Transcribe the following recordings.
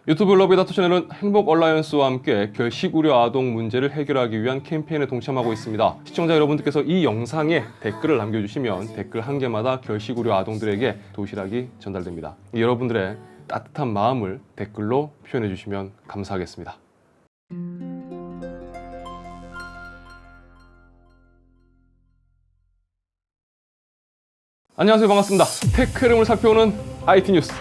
유튜브 러브다투 채널은 행복 얼라이언스와 함께 결식 우려 아동 문제를 해결하기 위한 캠페인에 동참하고 있습니다. 시청자 여러분들께서 이 영상에 댓글을 남겨주시면 댓글 한 개마다 결식 우려 아동들에게 도시락이 전달됩니다. 여러분들의 따뜻한 마음을 댓글로 표현해 주시면 감사하겠습니다. 안녕하세요, 반갑습니다. 테크 흐름을 살펴보는 IT 뉴스.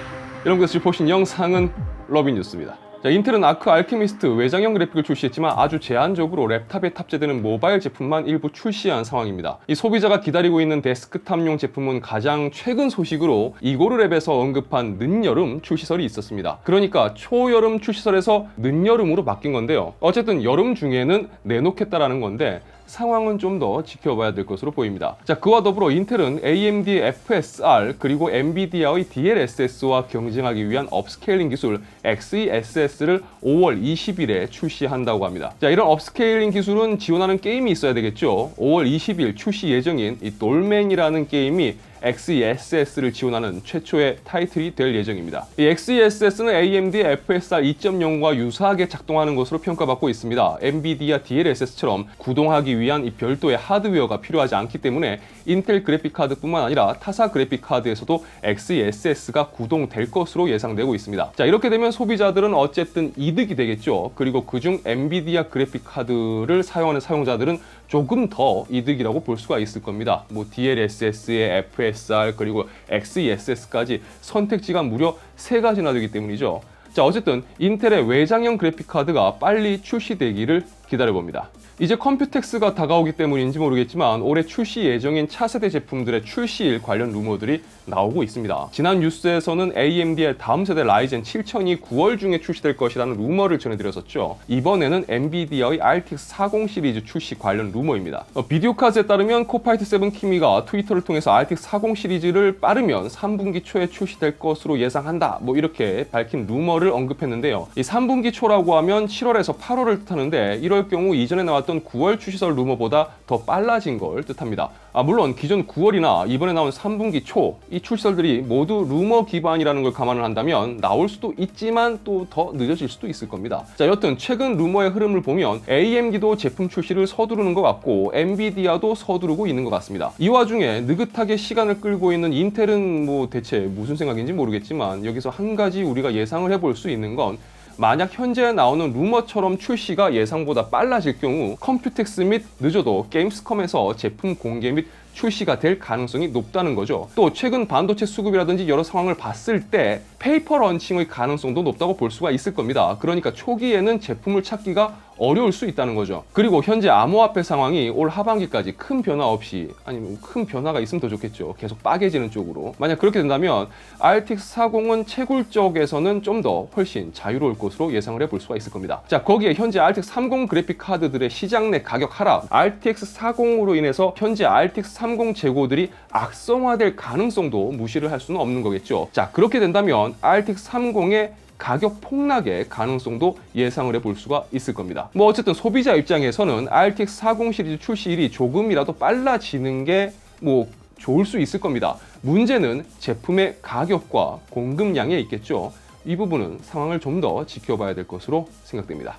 여러분께서 지금 보신 영상은 러비뉴스입니다. 인텔은 아크 알케미스트 외장형 그래픽을 출시했지만 아주 제한적으로 랩탑에 탑재되는 모바일 제품만 일부 출시한 상황입니다. 이 소비자가 기다리고 있는 데스크탑용 제품은 가장 최근 소식으로 이고르랩에서 언급한 늦여름 출시설이 있었습니다. 그러니까 초여름 출시설에서 늦여름으로 바뀐 건데요. 어쨌든 여름 중에는 내놓겠다라는 건데 상황은 좀 더 지켜봐야 될 것으로 보입니다. 자, 그와 더불어 인텔은 AMD의 FSR 그리고 엔비디아의 DLSS와 경쟁하기 위한 업스케일링 기술 XeSS를 5월 20일에 출시한다고 합니다. 자, 이런 업스케일링 기술은 지원하는 게임이 있어야 되겠죠. 5월 20일 출시 예정인 이 돌맨이라는 게임이 XeSS를 지원하는 최초의 타이틀이 될 예정입니다. 이 XeSS는 AMD FSR 2.0과 유사하게 작동하는 것으로 평가받고 있습니다. 엔비디아 DLSS처럼 구동하기 위한 이 별도의 하드웨어가 필요하지 않기 때문에 인텔 그래픽카드뿐만 아니라 타사 그래픽카드에서도 XeSS가 구동될 것으로 예상되고 있습니다. 자, 이렇게 되면 소비자들은 어쨌든 이득이 되겠죠. 그리고 그중 엔비디아 그래픽카드를 사용하는 사용자들은 조금 더 이득이라고 볼 수가 있을 겁니다. 뭐 DLSS의 FSR 그리고 XeSS까지 선택지가 무려 3가지나 되기 때문이죠. 자, 어쨌든 인텔의 외장형 그래픽카드가 빨리 출시되기를 기다려봅니다. 이제 컴퓨텍스가 다가오기 때문인지 모르겠지만 올해 출시 예정인 차세대 제품들의 출시일 관련 루머들이 나오고 있습니다. 지난 뉴스에서는 AMD의 다음 세대 라이젠 7000이 9월 중에 출시될 것이라는 루머를 전해드렸었죠. 이번에는 엔비디아의 RTX 40 시리즈 출시 관련 루머입니다. 비디오카즈에 따르면 코파이트 7 키미가 트위터를 통해서 RTX 40 시리즈를 빠르면 3분기 초에 출시될 것으로 예상한다, 뭐 이렇게 밝힌 루머를 언급했는데요. 이 3분기 초라고 하면 7월에서 8월을 뜻하는데 이럴 경우 이전에 나왔던 9월 출시설 루머보다 더 빨라진 걸 뜻합니다. 물론 기존 9월이나 이번에 나온 3분기 초 이 출시설들이 모두 루머 기반이라는 걸 감안을 한다면 나올 수도 있지만 또 더 늦어질 수도 있을 겁니다. 자, 여튼 최근 루머의 흐름을 보면 AMD도 제품 출시를 서두르는 것 같고 엔비디아도 서두르고 있는 것 같습니다. 이 와중에 느긋하게 시간을 끌고 있는 인텔은 뭐 대체 무슨 생각인지 모르겠지만 여기서 한 가지 우리가 예상을 해볼 수 있는 건 만약 현재 나오는 루머처럼 출시가 예상보다 빨라질 경우 컴퓨텍스 및 늦어도 게임스컴에서 제품 공개 및 출시가 될 가능성이 높다는 거죠. 또 최근 반도체 수급이라든지 여러 상황을 봤을 때 페이퍼 런칭의 가능성도 높다고 볼 수가 있을 겁니다. 그러니까 초기에는 제품을 찾기가 어려울 수 있다는 거죠. 그리고 현재 암호화폐 상황이 올 하반기까지 큰 변화 없이, 아니면 큰 변화가 있으면 더 좋겠죠. 계속 빠개지는 쪽으로. 만약 그렇게 된다면 RTX 40은 채굴 쪽에서는 좀 더 훨씬 자유로울 것으로 예상을 해볼 수가 있을 겁니다. 자, 거기에 현재 RTX 30 그래픽 카드들의 시장 내 가격 하락, RTX 40으로 인해서 현재 RTX 30 재고들이 악성화될 가능성도 무시를 할 수는 없는 거겠죠. 자, 그렇게 된다면 RTX 30의 가격 폭락의 가능성도 예상을 해볼 수가 있을 겁니다. 뭐 어쨌든 소비자 입장에서는 RTX 40 시리즈 출시일이 조금이라도 빨라지는 게 뭐 좋을 수 있을 겁니다. 문제는 제품의 가격과 공급량에 있겠죠. 이 부분은 상황을 좀 더 지켜봐야 될 것으로 생각됩니다.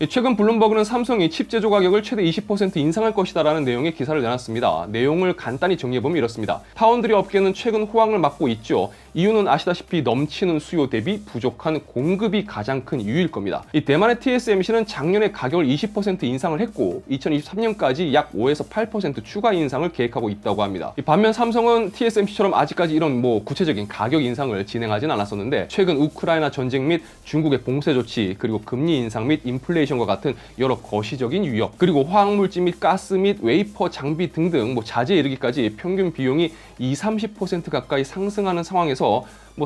최근 블룸버그는 삼성이 칩 제조 가격을 최대 20% 인상할 것이다라는 내용의 기사를 내놨습니다. 내용을 간단히 정리해보면 이렇습니다. 파운드리 업계는 최근 호황을 맞고 있죠. 이유는 아시다시피 넘치는 수요 대비 부족한 공급이 가장 큰 이유일 겁니다. 이 대만의 TSMC는 작년에 가격을 20% 인상을 했고 2023년까지 약 5에서 8% 추가 인상을 계획하고 있다고 합니다. 반면 삼성은 TSMC처럼 아직까지 이런 구체적인 가격 인상을 진행하진 않았었는데 최근 우크라이나 전쟁 및 중국의 봉쇄 조치 그리고 금리 인상 및 인플레이션과 같은 여러 거시적인 위협 그리고 화학물질 및 가스 및 웨이퍼 장비 등등 자재에 이르기까지 평균 비용이 20-30% 가까이 상승하는 상황에서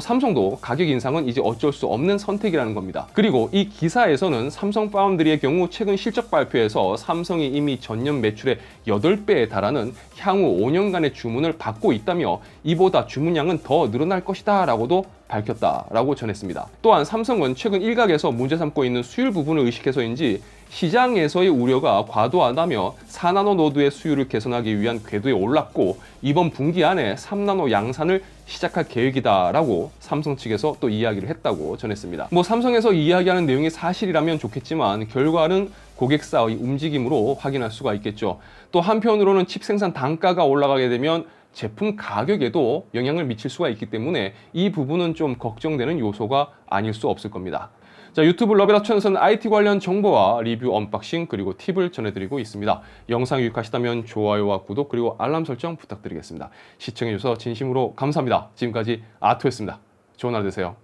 삼성도 가격 인상은 이제 어쩔 수 없는 선택이라는 겁니다. 그리고 이 기사에서는 삼성 파운드리의 경우 최근 실적 발표에서 삼성이 이미 전년 매출의 8배에 달하는 향후 5년간의 주문을 받고 있다며 이보다 주문량은 더 늘어날 것이다 라고도 밝혔다라고 전했습니다. 또한 삼성은 최근 일각에서 문제 삼고 있는 수율 부분을 의식해서인지 시장에서의 우려가 과도하다며 4나노 노드의 수율을 개선하기 위한 궤도에 올랐고 이번 분기 안에 3나노 양산을 시작할 계획이다라고 삼성 측에서 또 이야기를 했다고 전했습니다. 뭐 삼성에서 이야기하는 내용이 사실이라면 좋겠지만 결과는 고객사의 움직임으로 확인할 수가 있겠죠. 또 한편으로는 칩 생산 단가가 올라가게 되면 제품 가격에도 영향을 미칠 수가 있기 때문에 이 부분은 좀 걱정되는 요소가 아닐 수 없을 겁니다. 자, 유튜브 러비라 채널에서는 IT 관련 정보와 리뷰, 언박싱 그리고 팁을 전해드리고 있습니다. 영상 유익하시다면 좋아요와 구독 그리고 알람 설정 부탁드리겠습니다. 시청해주셔서 진심으로 감사합니다. 지금까지 아토였습니다. 좋은 하루 되세요.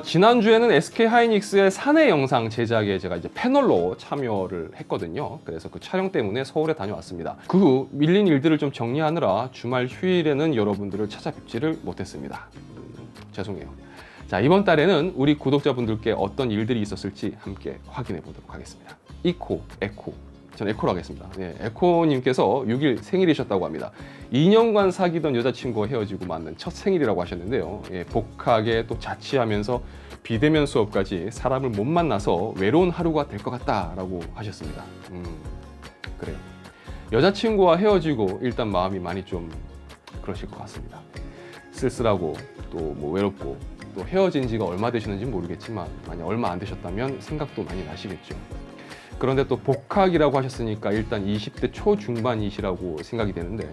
지난주에는 SK하이닉스의 사내 영상 제작에 제가 이제 패널로 참여를 했거든요. 그래서 그 촬영 때문에 서울에 다녀왔습니다. 그 후 밀린 일들을 좀 정리하느라 주말 휴일에는 여러분들을 찾아뵙지를 못했습니다. 죄송해요. 자, 이번 달에는 우리 구독자분들께 어떤 일들이 있었을지 함께 확인해 보도록 하겠습니다. 에코. 전 에코로 하겠습니다. 네, 에코님께서 6일 생일이셨다고 합니다. 2년간 사귀던 여자친구와 헤어지고 맞는 첫 생일이라고 하셨는데요. 예, 복학에 또 자취하면서 비대면 수업까지 사람을 못 만나서 외로운 하루가 될 것 같다라고 하셨습니다. 그래요. 여자친구와 헤어지고 일단 마음이 많이 좀 그러실 것 같습니다. 쓸쓸하고 또 뭐 외롭고 또 헤어진 지가 얼마 되시는지 모르겠지만 만약 얼마 안 되셨다면 생각도 많이 나시겠죠. 그런데 또 복학이라고 하셨으니까 일단 20대 초중반이시라고 생각이 되는데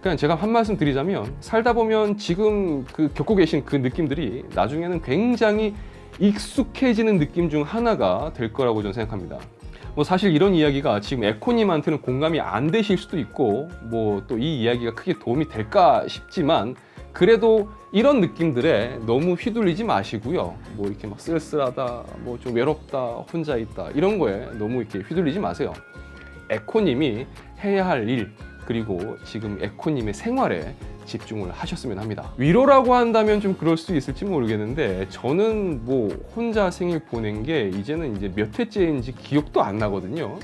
그냥 제가 한 말씀 드리자면 살다 보면 지금 그 겪고 계신 그 느낌들이 나중에는 굉장히 익숙해지는 느낌 중 하나가 될 거라고 저는 생각합니다. 뭐 사실 이런 이야기가 지금 에코님한테는 공감이 안 되실 수도 있고 뭐 또 이 이야기가 크게 도움이 될까 싶지만 그래도 이런 느낌들에 너무 휘둘리지 마시고요. 뭐 이렇게 막 쓸쓸하다, 뭐 좀 외롭다, 혼자 있다 이런 거에 너무 이렇게 휘둘리지 마세요. 에코님이 해야 할 일 그리고 지금 에코님의 생활에 집중을 하셨으면 합니다. 위로라고 한다면 좀 그럴 수 있을지 모르겠는데 저는 뭐 혼자 생일 보낸 게 이제는 이제 몇 회째인지 기억도 안 나거든요.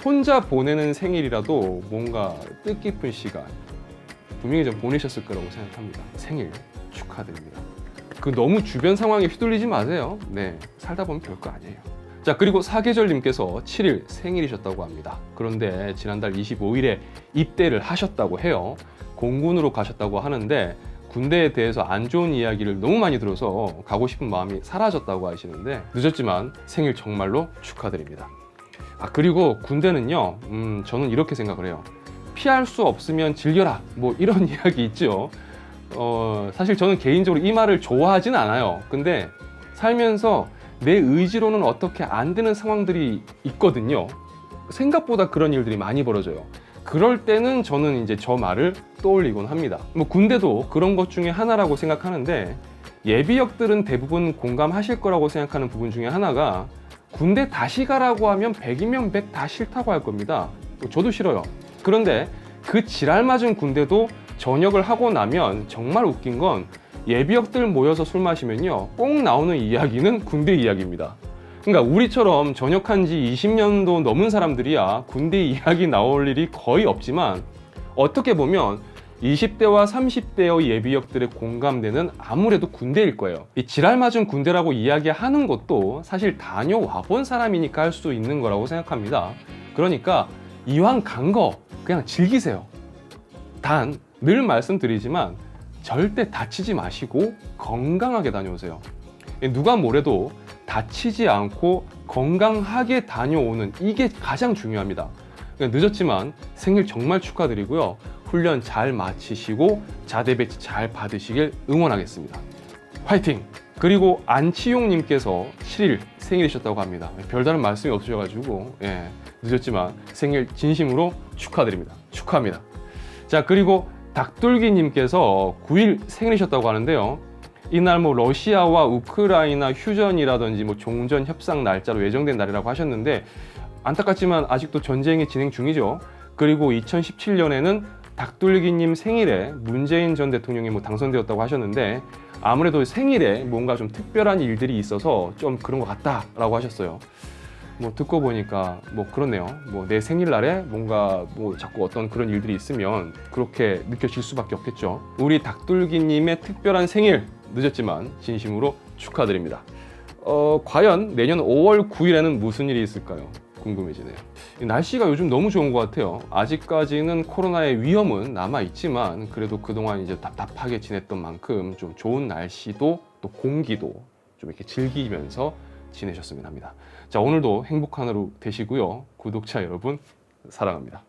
혼자 보내는 생일이라도 뭔가 뜻깊은 시간 분명히 좀 보내셨을 거라고 생각합니다. 생일 축하드립니다. 그 너무 주변 상황에 휘둘리지 마세요. 네, 살다 보면 별거 아니에요. 자, 그리고 사계절님께서 7일 생일이셨다고 합니다. 그런데 지난달 25일에 입대를 하셨다고 해요. 공군으로 가셨다고 하는데 군대에 대해서 안 좋은 이야기를 너무 많이 들어서 가고 싶은 마음이 사라졌다고 하시는데 늦었지만 생일 정말로 축하드립니다. 아, 그리고 군대는요, 저는 이렇게 생각을 해요. 피할 수 없으면 즐겨라, 뭐 이런 이야기 있죠. 사실 저는 개인적으로 이 말을 좋아하진 않아요. 근데 살면서 내 의지로는 어떻게 안 되는 상황들이 있거든요. 생각보다 그런 일들이 많이 벌어져요. 그럴 때는 저는 이제 저 말을 떠올리곤 합니다. 뭐 군대도 그런 것 중에 하나라고 생각하는데 예비역들은 대부분 공감하실 거라고 생각하는 부분 중에 하나가 군대 다시 가라고 하면 100이면 100 다 싫다고 할 겁니다. 저도 싫어요. 그런데 그 지랄맞은 군대도 전역을 하고 나면 정말 웃긴 건 예비역들 모여서 술 마시면요 꼭 나오는 이야기는 군대 이야기입니다. 그러니까 우리처럼 전역한 지 20년도 넘은 사람들이야 군대 이야기 나올 일이 거의 없지만 어떻게 보면 20대와 30대의 예비역들의 공감대는 아무래도 군대일 거예요. 이 지랄맞은 군대라고 이야기하는 것도 사실 다녀와 본 사람이니까 할 수 있는 거라고 생각합니다. 그러니까 이왕 간 거 그냥 즐기세요. 단 늘 말씀드리지만 절대 다치지 마시고 건강하게 다녀오세요. 누가 뭐래도 다치지 않고 건강하게 다녀오는 이게 가장 중요합니다. 늦었지만 생일 정말 축하드리고요. 훈련 잘 마치시고 자대 배치 잘 받으시길 응원하겠습니다. 화이팅! 그리고 안치용님께서 7일 생일이셨다고 합니다. 별다른 말씀이 없으셔가지고 늦었지만 생일 진심으로 축하드립니다. 축하합니다. 자, 그리고 닭돌기님께서 9일 생일이셨다고 하는데요. 이날 뭐 러시아와 우크라이나 휴전이라든지 뭐 종전 협상 날짜로 예정된 날이라고 하셨는데 안타깝지만 아직도 전쟁이 진행 중이죠. 그리고 2017년에는 닭돌기님 생일에 문재인 전 대통령이 뭐 당선되었다고 하셨는데 아무래도 생일에 뭔가 좀 특별한 일들이 있어서 좀 그런 것 같다라고 하셨어요. 뭐 듣고 보니까 뭐 그렇네요. 뭐 내 생일날에 뭔가 뭐 자꾸 어떤 그런 일들이 있으면 그렇게 느껴질 수밖에 없겠죠. 우리 닭둘기님의 특별한 생일 늦었지만 진심으로 축하드립니다. 과연 내년 5월 9일에는 무슨 일이 있을까요? 궁금해지네요. 날씨가 요즘 너무 좋은 것 같아요. 아직까지는 코로나의 위험은 남아있지만 그래도 그동안 이제 답답하게 지냈던 만큼 좀 좋은 날씨도 또 공기도 좀 이렇게 즐기면서 지내셨으면 합니다. 자, 오늘도 행복한 하루 되시고요. 구독자 여러분 사랑합니다.